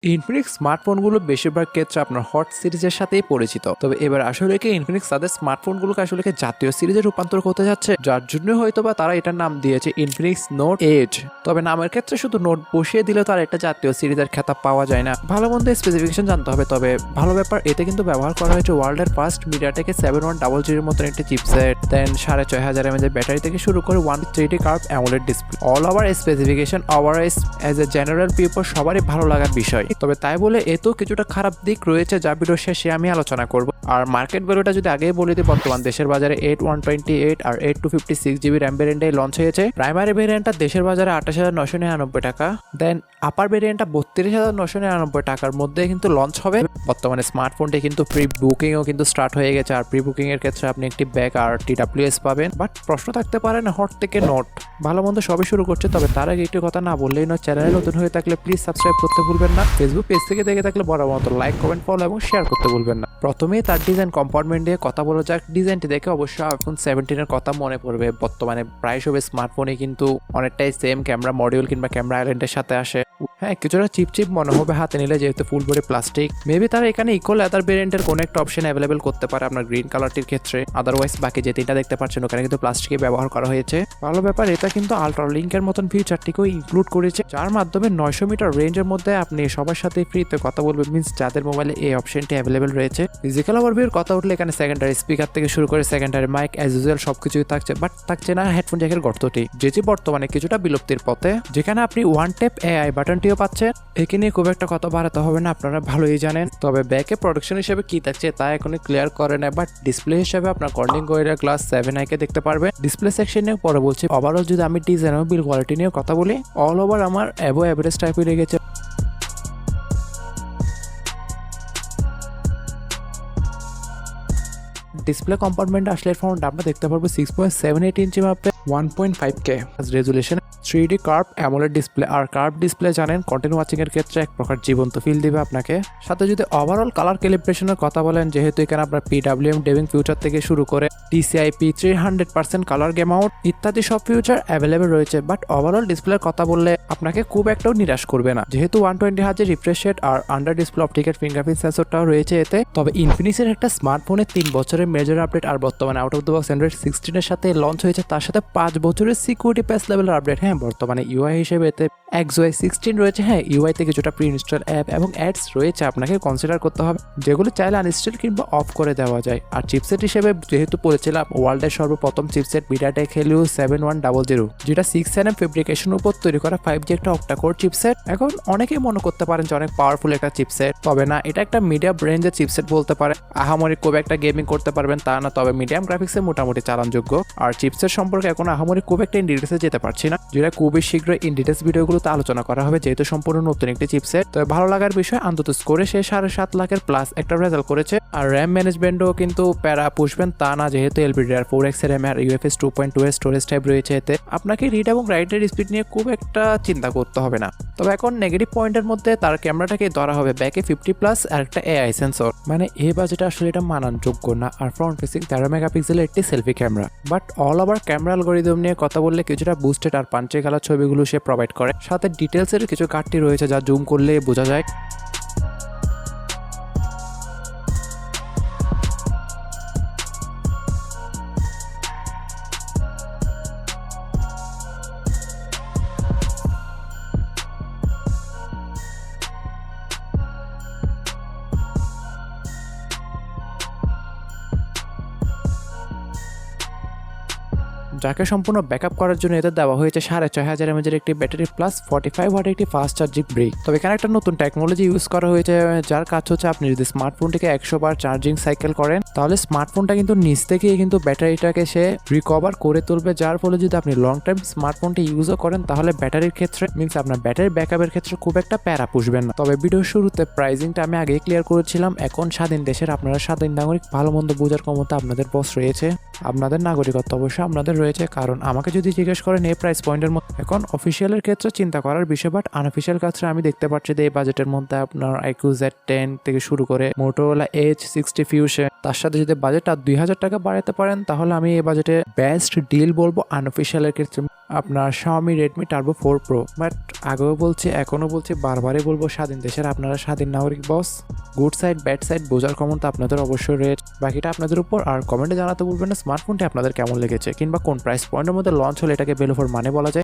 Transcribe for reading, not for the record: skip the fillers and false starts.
Infinix স্মার্টফোনগুলো বেশিরভাগ ক্ষেত্রে আপনার হট সিরিজের সাথেই পরিচিত। তবে এবার আসলে কি ইনফিনিক্স তাদের স্মার্টফোনগুলোকে আসলে কি জাতীয় সিরিজে রূপান্তর করতে যাচ্ছে, যার জন্য হয়তোবা তারা এটার নাম দিয়েছে ইনফিনিক্স নোট 8। তবে নামের ক্ষেত্রে শুধু নোট বসিয়ে দিলে তার একটা জাতীয় সিরিজের খেতাব পাওয়া যায় না, ভালো মন্দ স্পেসিফিকেশন জানতে হবে। তবে ভালো ব্যাপার, এতে কিন্তু ব্যবহার করা হয়েছে ওয়ার্ল্ডের ফার্স্ট মিডিয়াটেকের 7100 মতন একটি চিপসেট, দেন 6500 mAh ব্যাটারি থেকে শুরু করে 1.3D curve AMOLED display. All over specification overall as a general people সবারই ভালো লাগার বিষয়। তবে তাই বলে এতেও কিছুটা খারাপ দিক রয়েছে, যা ভিডিও শেষে আমি আলোচনা করব। আর মার্কেট ভ্যালুটা যদি আগেই বলে দিই, বর্তমান দেশের বাজারে 8128 আর 8256GB র্যাম ভেরিয়েন্টে লঞ্চ হয়েছে। প্রাইমারি ভেরিয়েন্টটা দেশের বাজারে 28,999 টাকা, দেন আপার ভেরিয়েন্টটা 32,999 টাকার মধ্যে কিন্তু লঞ্চ হবে। বর্তমানে স্মার্টফোনটি কিন্তু প্রি বুকিংও কিন্তু স্টার্ট হয়ে গেছে, আর প্রি বুকিং এর ক্ষেত্রে আপনি একটি ব্যাগ আর TWS পাবেন। বাট প্রশ্ন থাকতে পারে না, হট থেকে নোট ভালো মন্দ সবই শুরু করছে। তবে তার আগে একটি কথা না বললেই নয়, চ্যানেলে নতুন হয়ে থাকলে প্লিজ সাবস্ক্রাইব করতে ভুলবেন না। ফেসবুক পেজ থেকে দেখে থাকলে বড় মতো লাইক, কমেন্ট, ফলো এবং শেয়ার করতে ভুলবেন না। প্রথমেই তার ডিজাইন কম্পার্টমেন্ট দিয়ে কথা বলা যাক। ডিজাইনটি দেখে অবশ্যই আইফোন 17 এর কথা মনে পড়বে। বর্তমানে প্রায় সব স্মার্টফোনে কিন্তু অনেকটাই সেম ক্যামেরা মডিউল কিংবা ক্যামেরা আইল্যান্ডের সাথে আসে। হ্যাঁ, কিছুটা চিপ মনে হবে হাতে নিলে, যেহেতু ফুল বডি প্লাস্টিক। মেবি তারা এখানে ইকো লেদার ভেরিয়েন্টের কোনো একটা অপশন অ্যাভেলেবেল করতে পারে আপনার গ্রিন কালারটির ক্ষেত্রে। আদারওয়াইজ বাকি যে তিনটা দেখতে পাচ্ছেন ওখানে কিন্তু প্লাস্টিকে ব্যবহার করা হয়েছে। ভালো ব্যাপার, এটা কিন্তু আলট্রা লিঙ্কের মতন ফিচারটিকেও ইনক্লুড করেছে, যার মাধ্যমে 900 মিটার রেঞ্জের মধ্যে আপনি সবার সাথে ফ্রিতে কথা বলবেন। মিনস যাদের মোবাইলে এই অপশনটি অ্যাভেলেবেল রয়েছে। ফিজিক্যাল ওভারভিউর কথা উঠলে এখানে সেকেন্ডারি স্পিকার থেকে শুরু করে সেকেন্ডারি মাইক অ্যাজ ইউজুয়াল সবকিছুই থাকছে, বাট থাকছে না হেডফোন জ্যাকের গর্তটি, যেটি বর্তমানে কিছুটা বিলুপ্তির পথে। যেখানে আপনি ওয়ান ট্যাপ AI বাটনটিও পাচ্ছেন। একে নিয়ে খুব একটা কথা বাড়াতে হবে না, আপনারা ভালোই জানেন। তবে ব্যাকে প্রোডাকশন হিসেবে কি থাকছে তা এখনই ক্লিয়ার করে না, বাট ডিসপ্লে হিসেবে আপনার কর্নিং গোরিলা গ্লাস 7i কে দেখতে পারবেন। ডিসপ্লে সেকশন নিয়ে পরে বলছি। ওভারঅল যদি আমি ডিজাইন এবং বিল কোয়ালিটি নিয়ে কথা বলি, অল ওভার আমার অ্যাবো অ্যাভারেজ টাইপই লেগেছে। ডিসপ্লে কম্পার্টমেন্ট আসলে ফোনটা আমরা দেখতে পারবো 6.78 ইঞ্চি মাপে 1.5K resolution 3D curve AMOLED display. আর কার্ভ ডিসপ্লে জানেন কন্টেন্ট ওয়াচিং এর ক্ষেত্রে এক প্রকার জীবন্ত ফিল দিবে আপনাকে। সাথে যদি ওভারঅল কালার ক্যালিব্রেশনের কথা বলেন, যেহেতু এখানে আপনার PWM ডেভিং ফিউচার থেকে শুরু করে TCIP 300% কালার গেম আউট ইত্যাদি সব ফিউচার অ্যাভেলেবেল রয়েছে। বাট ওভারঅল ডিসপ্লের কথা বললে আপনাকে খুব একটাও নিরাশ করবে না, যেহেতু 120 Hz রিফ্রেশ রেট আর আন্ডার ডিসপ্লে অপটিক্যাল ফিঙ্গারপ্রিন্ট সেন্সরটাও রয়েছে এতে। তবে ইনফিনিক্সের একটা স্মার্টফোনে 3 বছরের মেজর আপডেট আর বর্তমানে out of the box Android 16 এর সাথে লঞ্চ হয়েছে, তার সাথে 5 বছরের সিকিউরিটি প্যাচ লেভেলের আপডেট। হ্যাঁ, বর্তমানে UI হিসেবে এতে XUI 16 রয়েছে। হ্যাঁ, UI তে কিছুটা প্রি ইনস্টল অ্যাপ এবং অ্যাডস রয়েছে, আপনাকে কনসিডার করতে হবে, যেগুলো চাইলে আনইনস্টল কিংবা অফ করে দেওয়া যায়। আর চিপসেট হিসেবে যেহেতু বলেছিলাম ওয়ার্ল্ডের সর্বপ্রথম চিপসেট মিডিয়াটেক Helio 7100, যেটা 6nm ফেব্রিকেশনের উপর তৈরি করা 5G একটা অক্টাকোর চিপসেট। এখন অনেকেই মনে করতে পারেন যে অনেক পাওয়ারফুল একটা চিপসেট, তবে না, এটা একটা মিডিয়াম রেঞ্জের চিপসেট বলতে পারে। আহামরি খুব একটা গেমিং করতে পারবেন তা না, তবে মিডিয়াম গ্রাফিক্সে মোটামুটি চালানযোগ্য। আর চিপসেট সম্পর্কে এখন আহামরি খুব একটা ইন ডিটেলসে যেতে পারছি না, যেটা খুবই শীঘ্রই ইন ডিটেলস ভিডিওগুলোতে আলোচনা করা হবে, যেহেতু সম্পূর্ণ নতুন একটি চিপসেট। তবে ভালো লাগার বিষয়, অন্তত স্কোরে সে 7.5 লাখের প্লাস একটা রেজাল্ট করেছে। আর র্যাম ম্যানেজমেন্টও কিন্তু প্যারা পুষবেন তা না, যেহেতু LPDDR4X এর RAM আর UFS 2.2 এর স্টোরেজ টাইপ রয়েছে এতে। আপনাকে রিড এবং রাইটের স্পিড নিয়ে খুব একটা চিন্তা করতে হবে না। তবে এখন নেগেটিভ পয়েন্টের মধ্যে তার ক্যামেরাটাকে ধরা হবে ব্যাকে 50+ আর একটা AI সেন্সর, মানে এই বাজেটে আসলে এটা মানানযোগ্য না। আর ফ্রন্ট ফেসিং 13 মেগাপিক্সেলের একটি selfie camera. But all over camera algorithm নিয়ে কথা বললে কিছুটা বুস্টেড আর পাঞ্চে খেলা ছবিগুলো সে প্রোভাইড করে। সাথে ডিটেলসের কিছু ঘাটতি রয়েছে, যা জুম করলে বোঝা যায়। যাকে সম্পূর্ণ ব্যাকআপ করার জন্য এতে দেওয়া হয়েছে 6500 mAh একটি ব্যাটারি প্লাস 45 ওয়াট একটি ফাস্ট চার্জিং ব্রেক। তবে এখানে একটা নতুন টেকনোলজি ইউজ করা হয়েছে, যার কাজ হচ্ছে আপনি যদি স্মার্টফোনটিকে 100 বার চার্জিং সাইকেল করেন, তাহলে স্মার্টফোনটা কিন্তু নিচ থেকে কিন্তু ব্যাটারিটাকে সে রিকভার করে তুলবে, যার ফলে যদি আপনি লং টাইম স্মার্টফোনটি ইউজও করেন, তাহলে ব্যাটারির ক্ষেত্রে মিনস আপনার ব্যাটারি ব্যাকআপের ক্ষেত্রে খুব একটা প্যারা পুষবেন না। তবে ভিডিওর শুরুতে প্রাইসিংটা আমি আগেই ক্লিয়ার করেছিলাম। এখন স্বাধীন দেশের আপনারা স্বাধীন নাগরিক, ভালো মন্দ বোঝার ক্ষমতা আপনাদের বস রয়েছে, আপনাদের নাগরিকত্ব অবশ্যই আপনাদের রয়েছে। কারণ আমাকে যদি জিজ্ঞেস করেন এই প্রাইস পয়েন্টের মধ্যে, এখন অফিসিয়ালের ক্ষেত্রে চিন্তা করার বিষয়, বাট আনঅফিসিয়াল ক্ষেত্রে আমি দেখতে পাচ্ছি যে এই বাজেটের মধ্যে আপনার IQ Z10 থেকে শুরু করে Motorola H60 Fusion, তার সাথে যদি বাজেটটা 2000 টাকা বাড়াতে পারেন, তাহলে আমি এই বাজেটে বেস্ট ডিল বলবো আনঅফিসিয়ালের ক্ষেত্রে। আপনার Xiaomi Redmi Turbo 4 Pro। But আগেও বলছি, এখনও বলছি, বারবারই বলবো, স্বাধীন দেশের আপনারা স্বাধীন নাগরিক বস। গুড সাইড ব্যাড সাইড বোঝার ক্ষমতা আপনাদের অবশ্যই রেট, বাকিটা আপনাদের উপর। আর কমেন্টে জানাতে বলবেন না স্মার্টফোনটি আপনাদের কেমন লেগেছে, কিংবা কোন প্রাইস পয়েন্টের মধ্যে লঞ্চ হলে এটাকে ভ্যালু ফর মানি বলা যায়।